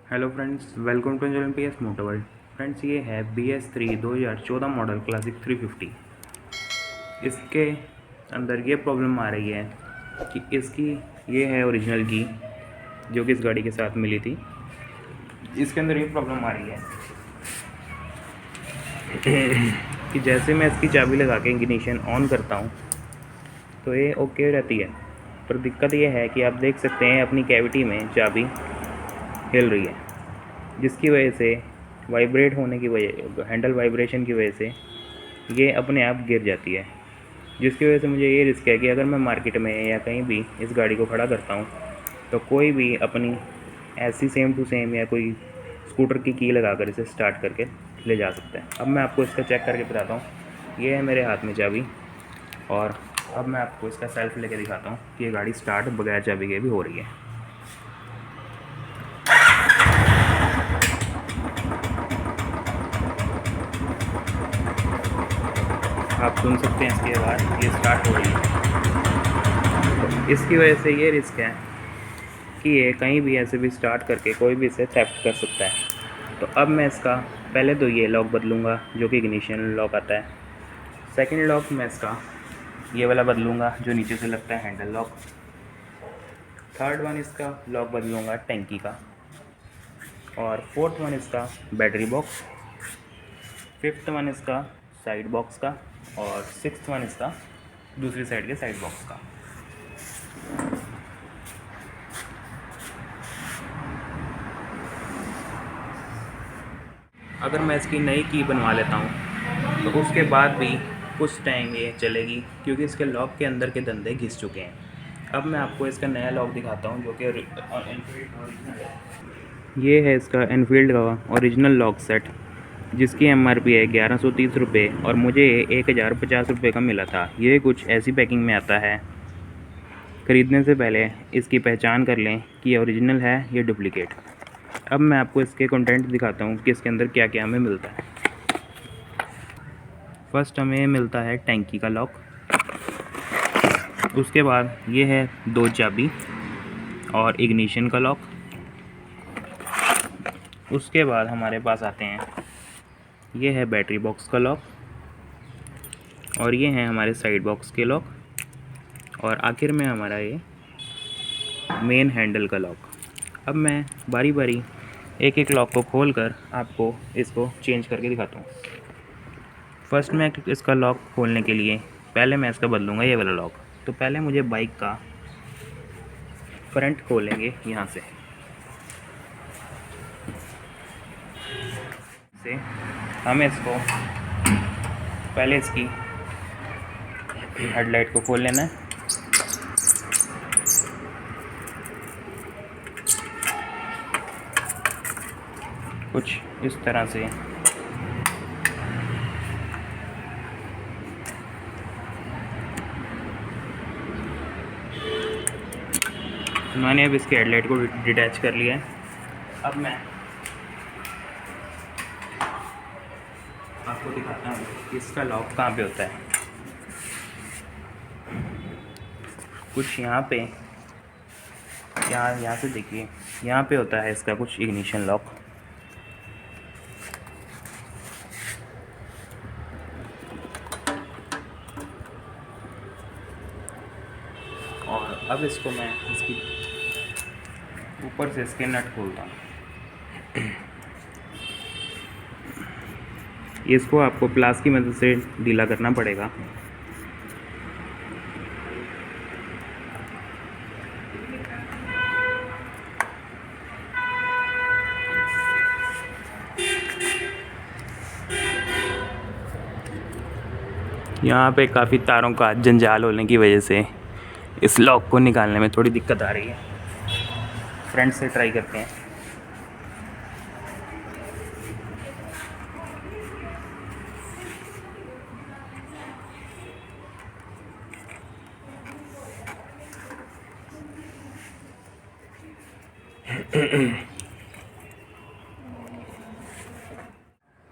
Hello friends, welcome to Olympius motor world. Friends, ये है BS3 2014 model classic 350। इसके अंदर ये प्रॉब्लम आ रही है कि इसकी ये है ओरिजिनल की जो कि इस गाड़ी के साथ मिली थी। इसके अंदर ये प्रॉब्लम आ रही है कि जैसे मैं इसकी चाबी लगा के इग्निशन ऑन करता हूँ तो ये ओके रहती है, पर दिक्कत ये है कि आप देख सकते हैं अपनी कैविटी में चाबी हिल रही है, जिसकी वजह से वाइब्रेट होने की वजह हैंडल वाइब्रेशन की वजह से ये अपने आप गिर जाती है। जिसकी वजह से मुझे ये रिस्क है कि अगर मैं मार्केट में या कहीं भी इस गाड़ी को खड़ा करता हूँ तो कोई भी अपनी ऐसी सेम टू सेम या कोई स्कूटर की लगा कर इसे स्टार्ट करके ले जा सकता है। अब मैं आपको इसका चेक करके बताता हूँ। ये है मेरे हाथ में चाबी, और अब मैं आपको इसका सेल्फ लेके दिखाता हूँ कि ये गाड़ी स्टार्ट बगैर चाबी के भी हो रही है। आप सुन सकते हैं इसके बाद ये स्टार्ट हो रही है। तो इसकी वजह से ये रिस्क है कि ये कहीं भी ऐसे भी स्टार्ट करके कोई भी इसे थेफ्ट कर सकता है। तो अब मैं इसका पहले तो ये लॉक बदलूँगा जो कि इग्निशन लॉक आता है। सेकंड लॉक मैं इसका ये वाला बदलूँगा जो नीचे से लगता है हैंडल लॉक। थर्ड वन इसका लॉक बदलूँगा टैंकी का, और फोर्थ वन इसका बैटरी बॉक्स, फिफ्थ वन इसका साइड बॉक्स का, और सिक्स्थ वन इसका दूसरी साइड के साइड बॉक्स का। अगर मैं इसकी नई की बनवा लेता हूँ तो उसके बाद भी कुछ टाइम ये चलेगी, क्योंकि इसके लॉक के अंदर के धंधे घिस चुके हैं। अब मैं आपको इसका नया लॉक दिखाता हूँ जो कि ये है इसका एनफील्ड का ओरिजिनल लॉक सेट, जिसकी MRP है 1130 रुपये, और मुझे ये 1050 रुपये का मिला था। ये कुछ ऐसी पैकिंग में आता है। ख़रीदने से पहले इसकी पहचान कर लें कि ये ओरिजिनल है या डुप्लीकेट। अब मैं आपको इसके कंटेंट दिखाता हूँ कि इसके अंदर क्या क्या हमें मिलता है। फर्स्ट हमें मिलता है टैंकी का लॉक, उसके बाद ये है 2 चाबी और इग्निशन का लॉक। उसके बाद हमारे पास आते हैं ये है बैटरी बॉक्स का लॉक, और ये हैं हमारे साइड बॉक्स के लॉक, और आखिर में हमारा ये मेन हैंडल का लॉक। अब मैं बारी बारी एक एक लॉक को खोल कर आपको इसको चेंज करके दिखाता हूँ। फर्स्ट मैं इसका लॉक खोलने के लिए पहले मैं इसका बदलूँगा ये वाला लॉक। तो पहले मुझे बाइक का फ्रंट खोलेंगे यहाँ से हमें इसको पहले इसकी हेडलाइट को खोल लेना है। कुछ इस तरह से मैंने अब इसके हेडलाइट को डिटैच कर लिया है। अब मैं आपको दिखाता हूँ कि इसका लॉक कहाँ पे होता है। कुछ यहाँ पे यहाँ से देखिए, यहाँ पे होता है इसका कुछ इग्निशन लॉक। और अब इसको मैं इसकी ऊपर से इसके नट खोलता हूँ। इसको आपको प्लास की मदद से ढीला करना पड़ेगा। यहाँ पे काफ़ी तारों का जंजाल होने की वजह से इस लॉक को निकालने में थोड़ी दिक्कत आ रही है। फ्रंट से ट्राई करते हैं।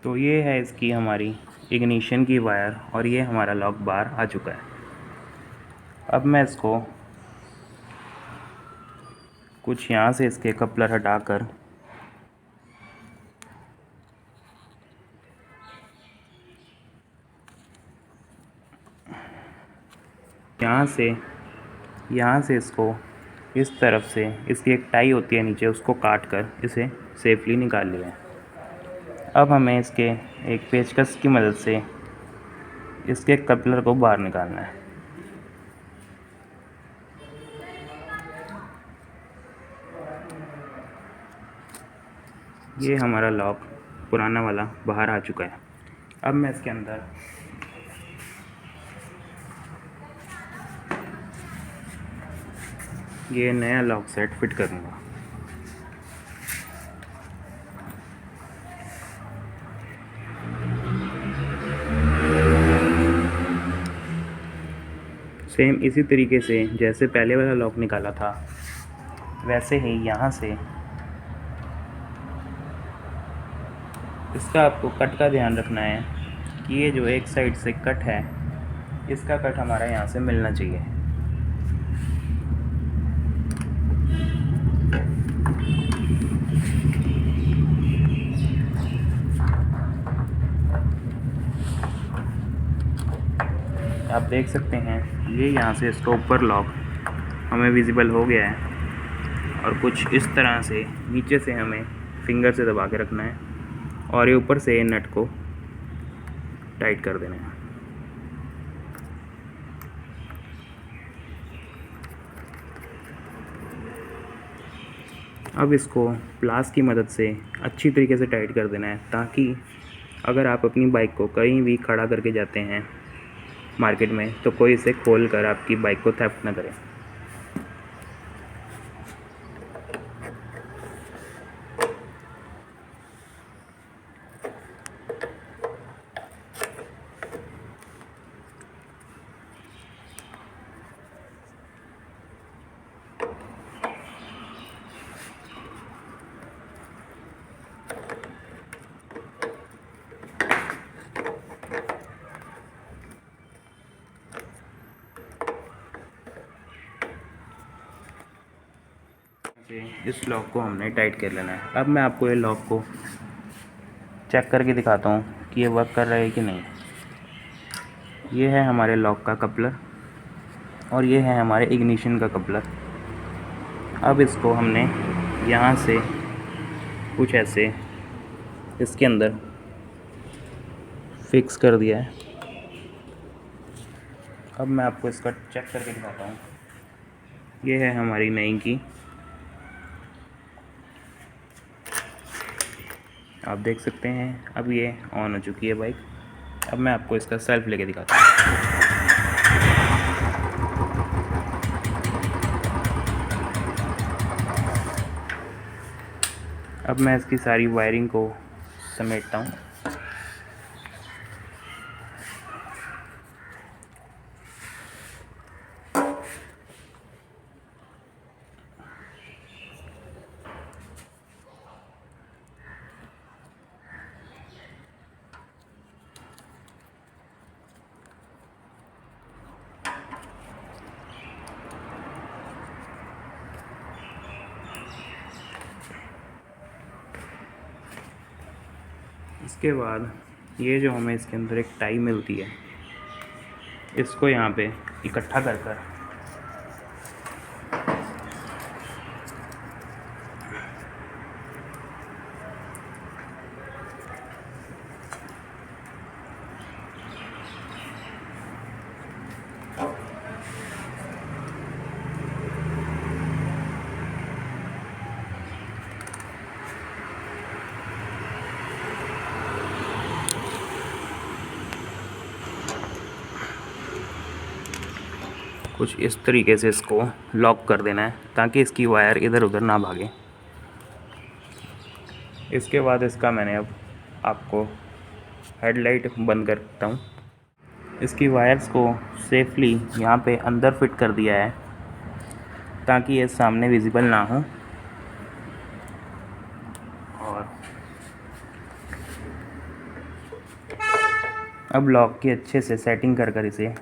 तो ये है इसकी हमारी इग्निशन की वायर, और ये हमारा लॉक बार आ चुका है। अब मैं इसको कुछ यहाँ से इसके कपलर हटाकर यहाँ से इसको इस तरफ से इसकी एक टाई होती है नीचे, उसको काट कर इसे सेफली निकाल लिया है। अब हमें इसके एक पेचकस की मदद से इसके कपलर को बाहर निकालना है। ये हमारा लॉक पुराना वाला बाहर आ चुका है। अब मैं इसके अंदर ये नया लॉक सेट फिट करूँगा। सेम इसी तरीके से जैसे पहले वाला लॉक निकाला था वैसे ही यहाँ से इसका आपको कट का ध्यान रखना है कि ये जो एक साइड से कट है इसका कट हमारा यहाँ से मिलना चाहिए। आप देख सकते हैं ये यहाँ से इसका ऊपर लॉक हमें विजिबल हो गया है और कुछ इस तरह से नीचे से हमें फिंगर से दबा के रखना है और ये ऊपर से नट को टाइट कर देना है। अब इसको प्लास की मदद से अच्छी तरीके से टाइट कर देना है ताकि अगर आप अपनी बाइक को कहीं भी खड़ा करके जाते हैं मार्केट में तो कोई इसे खोल कर आपकी बाइक को थेफ्ट ना करे। इस लॉक को हमने टाइट कर लेना है। अब मैं आपको ये लॉक को चेक करके दिखाता हूँ कि ये वर्क कर रहा है कि नहीं। ये है हमारे लॉक का कपलर और ये है हमारे इग्निशन का कपलर। अब इसको हमने यहाँ से कुछ ऐसे इसके अंदर फिक्स कर दिया है। अब मैं आपको इसका चेक करके दिखाता हूँ। ये है हमारी नई की, आप देख सकते हैं अब ये ऑन हो चुकी है बाइक। अब मैं आपको इसका सेल्फ लेके दिखाता हूँ। अब मैं इसकी सारी वायरिंग को समेटता हूँ। इसके बाद ये जो हमें इसके अंदर एक टाई मिलती है इसको यहाँ पे इकट्ठा कर कर कुछ इस तरीके से इसको लॉक कर देना है ताकि इसकी वायर इधर उधर ना भागे। इसके बाद इसका मैंने अब आपको हेडलाइट बंद करता हूँ। इसकी वायर्स को सेफली यहाँ पे अंदर फिट कर दिया है ताकि ये सामने विजिबल ना हो। और अब लॉक की अच्छे से सेटिंग कर कर इसे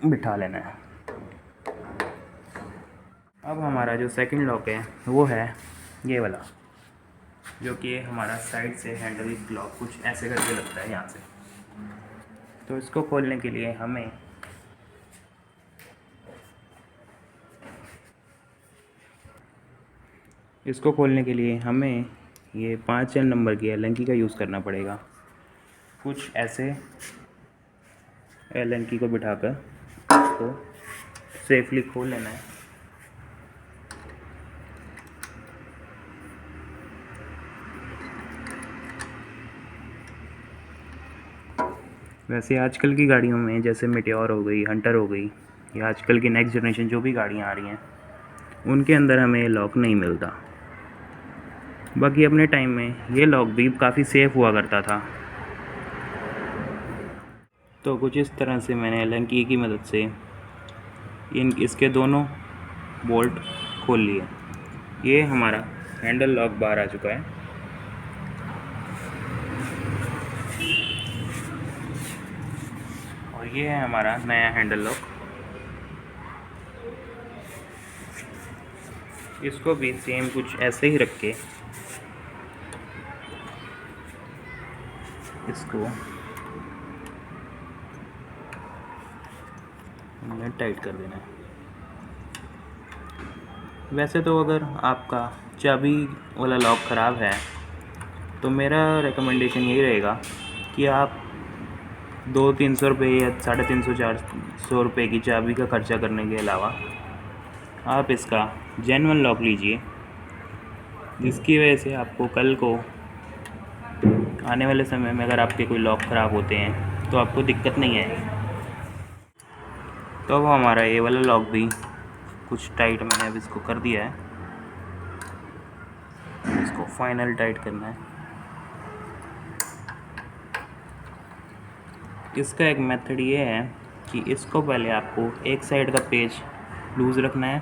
बिठा लेना है। अब हमारा जो सेकंड लॉक है वो है ये वाला, जो कि हमारा साइड से हैंडल लॉक कुछ ऐसे करके लगता है यहाँ से। तो इसको खोलने के लिए हमें इसको खोलने के लिए हमें ये 5 नंबर की एलन की का यूज़ करना पड़ेगा। कुछ ऐसे एलन की को बिठाकर इसको सेफली खोल लेना है। वैसे आजकल की गाड़ियों में जैसे मेटियोर हो गई, हंटर हो गई, या आजकल की नेक्स्ट जनरेशन जो भी गाड़ियाँ आ रही हैं उनके अंदर हमें लॉक नहीं मिलता। बाकी अपने टाइम में ये लॉक भी काफ़ी सेफ़ हुआ करता था। तो कुछ इस तरह से मैंने एलन की मदद से इसके दोनों बोल्ट खोल लिए। ये हमारा हैंडल लॉक बाहर आ चुका है। और ये है हमारा नया हैंडल लॉक। इसको भी सेम कुछ ऐसे ही रख के इसको हमने टाइट कर देना है। वैसे तो अगर आपका चाबी वाला लॉक ख़राब है तो मेरा रिकमेंडेशन यही रहेगा कि आप 200-300 रुपये या 350-400 रुपये की चाबी का खर्चा करने के अलावा आप इसका जेन्युइन लॉक लीजिए, जिसकी वजह से आपको कल को आने वाले समय में अगर आपके कोई लॉक ख़राब होते हैं तो आपको दिक्कत नहीं आएगी। तो अब हमारा ये वाला लॉक भी कुछ टाइट मैंने अब इसको कर दिया है। इसको फाइनल टाइट करना है। इसका एक मेथड ये है कि इसको पहले आपको एक साइड का पेज लूज़ रखना है,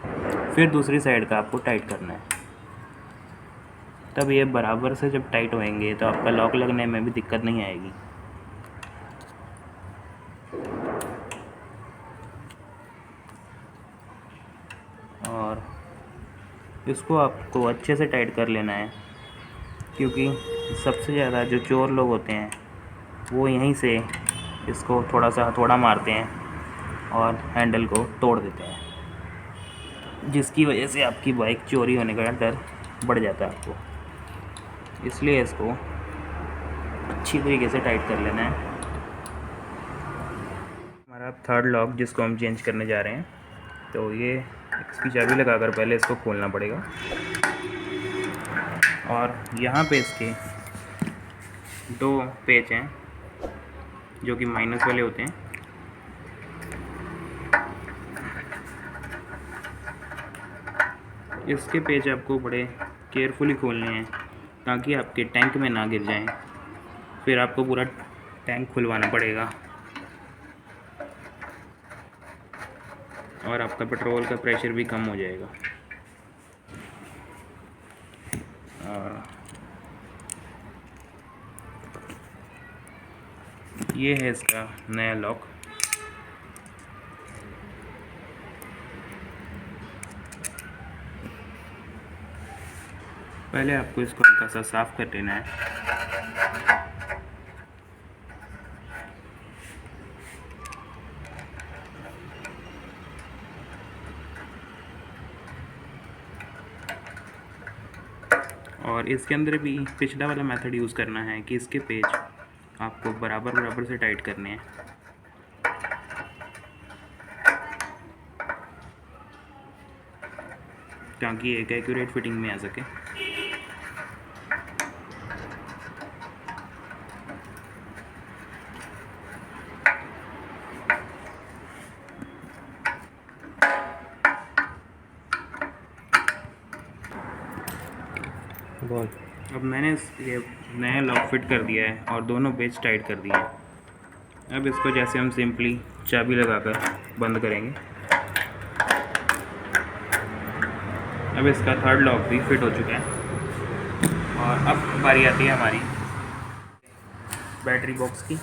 फिर दूसरी साइड का आपको टाइट करना है। तब ये बराबर से जब टाइट होएंगे तो आपका लॉक लगने में भी दिक्कत नहीं आएगी। और इसको आपको अच्छे से टाइट कर लेना है, क्योंकि सबसे ज़्यादा जो चोर लोग होते हैं वो यहीं से इसको थोड़ा सा हथौड़ा मारते हैं और हैंडल को तोड़ देते हैं, जिसकी वजह से आपकी बाइक चोरी होने का डर बढ़ जाता है आपको। इसलिए इसको अच्छी तरीके से टाइट कर लेना है। हमारा थर्ड लॉक जिसको हम चेंज करने जा रहे हैं, तो ये इसकी चाबी लगाकर पहले इसको खोलना पड़ेगा। और यहाँ पे इसके 2 पेच हैं जो कि माइनस वाले होते हैं। इसके पेच आपको बड़े केयरफुली खोलने हैं ताकि आपके टैंक में ना गिर जाएं। फिर आपको पूरा टैंक खुलवाना पड़ेगा और आपका पेट्रोल का प्रेशर भी कम हो जाएगा। और ये है इसका नया लॉक। पहले आपको इसको हल्का सा साफ़ कर लेना है। और इसके अंदर भी पिछला वाला मेथड यूज़ करना है कि इसके पेज आपको बराबर से टाइट करने हैं। ताकि एक एक्यूरेट फिटिंग में आ सके। अब मैंने ये नया लॉक फिट कर दिया है और दोनों पेज टाइट कर दिए हैं। अब इसको जैसे हम सिंपली चाबी लगाकर बंद करेंगे। अब इसका थर्ड लॉक भी फिट हो चुका है। और अब बारी आती है हमारी बैटरी बॉक्स की।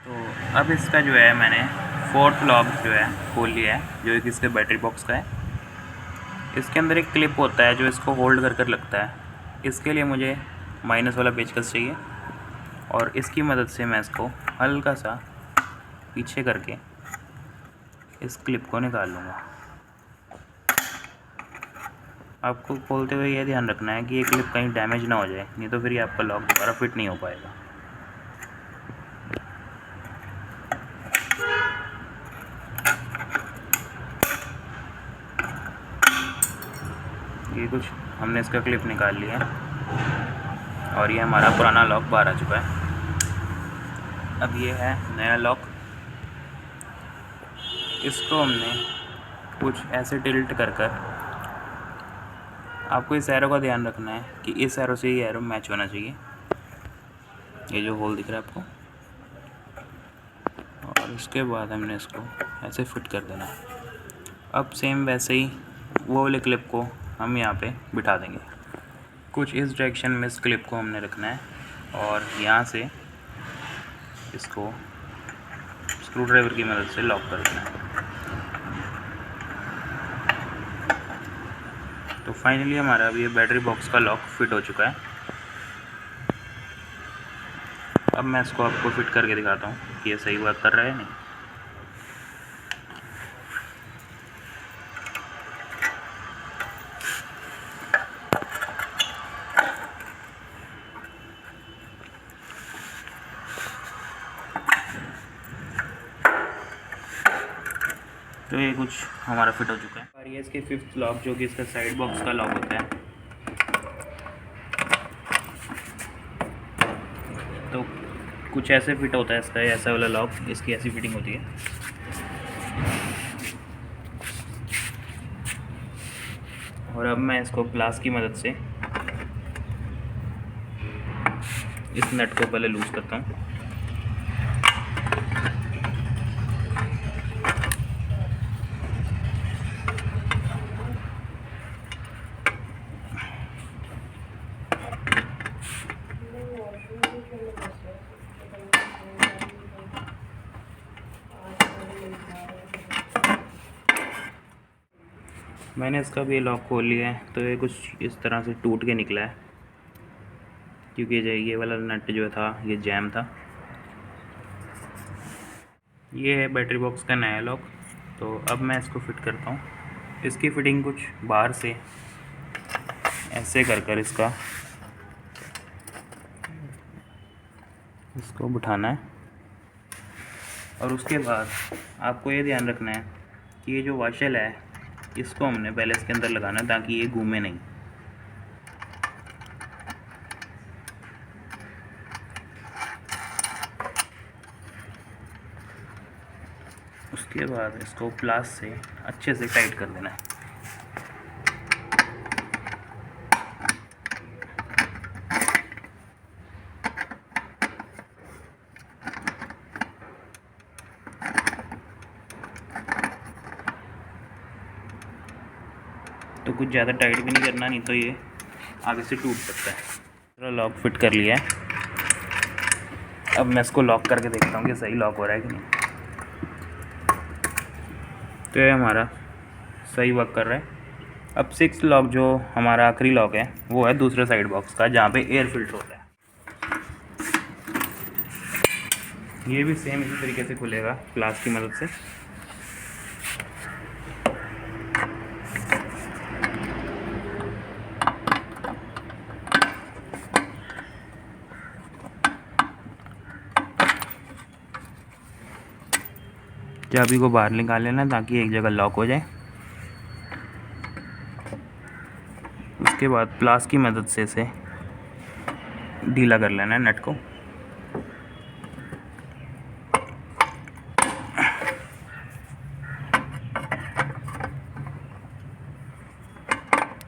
तो अब इसका जो है मैंने 4th लॉक जो है खोल लिया है, जो कि इसके बैटरी बॉक्स का है। इसके अंदर एक क्लिप होता है जो इसको होल्ड कर लगता है। इसके लिए मुझे माइनस वाला पेचकस चाहिए और इसकी मदद से मैं इसको हल्का सा पीछे करके इस क्लिप को निकाल लूँगा। आपको खोलते हुए यह ध्यान रखना है कि ये क्लिप कहीं डैमेज ना हो जाए, नहीं तो फिर ये आपका लॉक दोबारा फिट नहीं हो पाएगा। ये कुछ हमने इसका क्लिप निकाल लिया है और ये हमारा पुराना लॉक बाहर आ चुका है। अब ये है नया लॉक। इसको हमने कुछ ऐसे टिल्ट कर कर, आपको इस एरो का ध्यान रखना है कि इस एरो से ये एरो मैच होना चाहिए। ये जो होल दिख रहा है आपको, और उसके बाद हमने इसको ऐसे फिट कर देना है। अब सेम वैसे ही वो वाले क्लिप को हम यहाँ पे बिठा देंगे। कुछ इस डायरेक्शन में इस क्लिप को हमने रखना है और यहाँ से इसको स्क्रू ड्राइवर की मदद से लॉक कर देना है। तो फाइनली हमारा अब ये बैटरी बॉक्स का लॉक फिट हो चुका है। अब मैं इसको आपको फिट करके दिखाता हूँ कि ये सही वर्क कर रहा है नहीं। तो ये कुछ हमारा फिट हो चुका है। और ये इसके फिफ्थ लॉक, जो कि इसका साइड बॉक्स का लॉक होता है। तो कुछ ऐसे फिट होता है इसका, ऐसा वाला लॉक, इसकी ऐसी फिटिंग होती है। और अब मैं इसको ग्लास की मदद से इस नट को पहले लूज़ करता हूँ। मैंने इसका भी लॉक खोल लिया है। तो ये कुछ इस तरह से टूट के निकला है, क्योंकि ये वाला नट जो था ये जैम था। ये है बैटरी बॉक्स का नया लॉक। तो अब मैं इसको फिट करता हूँ। इसकी फ़िटिंग कुछ बाहर से ऐसे कर कर इसको बिठाना है। और उसके बाद आपको ये ध्यान रखना है कि ये जो वाशल है इसको हमने पहले इसके अंदर लगाना है ताकि ये घूमे नहीं। उसके बाद इसको प्लास से अच्छे से टाइट कर देना है। तो कुछ ज़्यादा टाइट भी नहीं करना, नहीं तो ये आगे से टूट सकता है। पूरा लॉक फिट कर लिया है। अब मैं इसको लॉक करके देखता हूँ कि सही लॉक हो रहा है कि नहीं। तो ये हमारा सही वर्क कर रहा है। अब 6 लॉक, जो हमारा आखिरी लॉक है, वो है दूसरे साइड बॉक्स का, जहाँ पे एयर फिल्टर होता है। ये भी सेम इसी तरीके से खुलेगा प्लास की मदद से। चाबी को बाहर निकाल लेना ताकि एक जगह लॉक हो जाए। उसके बाद प्लास की मदद से इसे ढीला कर लेना है नट को।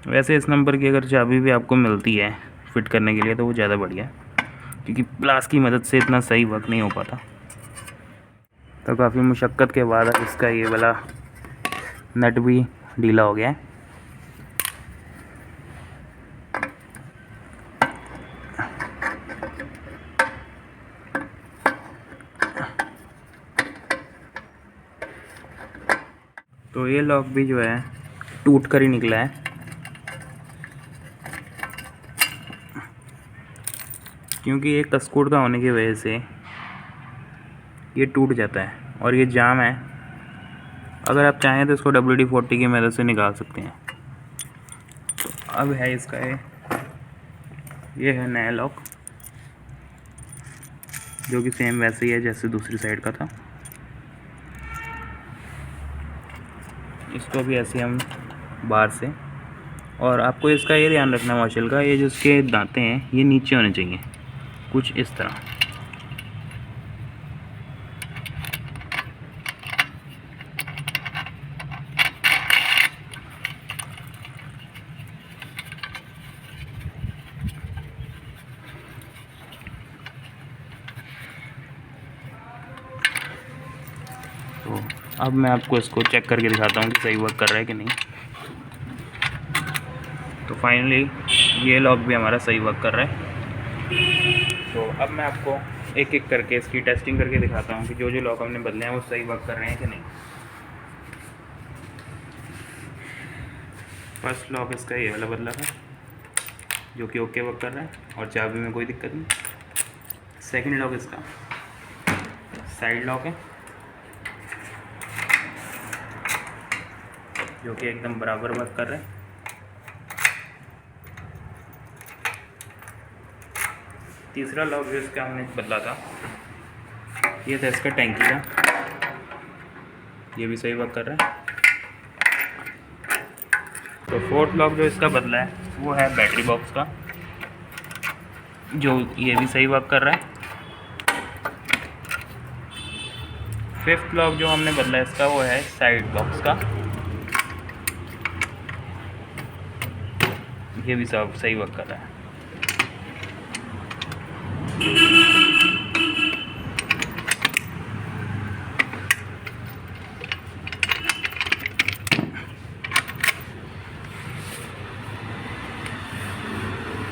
वैसे इस नंबर की अगर चाबी भी आपको मिलती है फिट करने के लिए तो वो ज़्यादा बढ़िया है, क्योंकि प्लास की मदद से इतना सही वर्क नहीं हो पाता। तो काफ़ी मुशक्क़त के बाद इसका ये वाला नट भी ढीला हो गया है। तो ये लॉक भी जो है टूट कर ही निकला है। क्योंकि ये कस्कूट का होने की वजह से ये टूट जाता है और ये जाम है। अगर आप चाहें तो इसको WD-40 की मदद से निकाल सकते हैं। तो अब है इसका ये है नया लॉक, जो कि सेम वैसे ही है जैसे दूसरी साइड का था। इसको भी ऐसे हम बाहर से, और आपको इसका ये ध्यान रखना मार्शल का, ये जो इसके दांते हैं ये नीचे होने चाहिए, कुछ इस तरह। तो अब मैं आपको इसको चेक करके दिखाता हूँ कि सही वर्क कर रहा है कि नहीं। तो फाइनली ये लॉक भी हमारा सही वर्क कर रहा है। तो अब मैं आपको एक एक करके इसकी टेस्टिंग करके दिखाता हूँ कि जो जो लॉक हमने बदले हैं वो सही वर्क कर रहे हैं कि नहीं। फर्स्ट लॉक इसका ये वाला बदला था, जो कि ओके वर्क कर रहा है और चाबी में कोई दिक्कत नहीं। सेकंड लॉक इसका साइड लॉक है, जो कि एकदम बराबर वर्क कर रहा है। तीसरा लॉक जो इसका हमने बदला था ये था इसका टैंकी का, ये भी सही वर्क कर रहा है। तो फोर्थ लॉक जो इसका बदला है वो है बैटरी बॉक्स का, जो ये भी सही वर्क कर रहा है। फिफ्थ लॉक जो हमने बदला है इसका वो है साइड बॉक्स का, ये भी सब सही वर्क कर रहा है।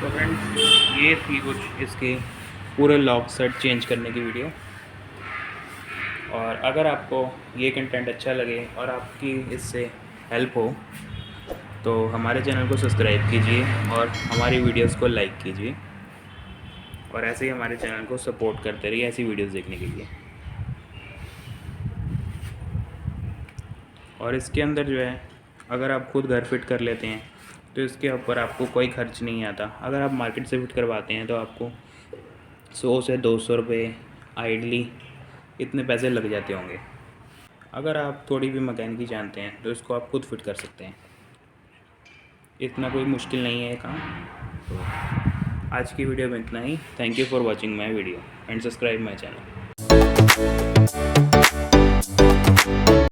तो फ्रेंड्स ये थी कुछ इसके पूरे लॉक सेट चेंज करने की वीडियो। और अगर आपको ये कंटेंट अच्छा लगे और आपकी इससे हेल्प हो तो हमारे चैनल को सब्सक्राइब कीजिए और हमारी वीडियोस को लाइक कीजिए, और ऐसे ही हमारे चैनल को सपोर्ट करते रहिए ऐसी वीडियोस देखने के लिए। और इसके अंदर जो है अगर आप खुद घर फिट कर लेते हैं तो इसके ऊपर आपको कोई खर्च नहीं आता। अगर आप मार्केट से फिट करवाते हैं तो आपको 100 से 200 रुपये आइडली इतने पैसे लग जाते होंगे। अगर आप थोड़ी भी मैकेनिकी जानते हैं तो इसको आप खुद फिट कर सकते हैं, इतना कोई मुश्किल नहीं है ये काम। तो आज की वीडियो में इतना ही। Thank you for watching my video and subscribe my channel.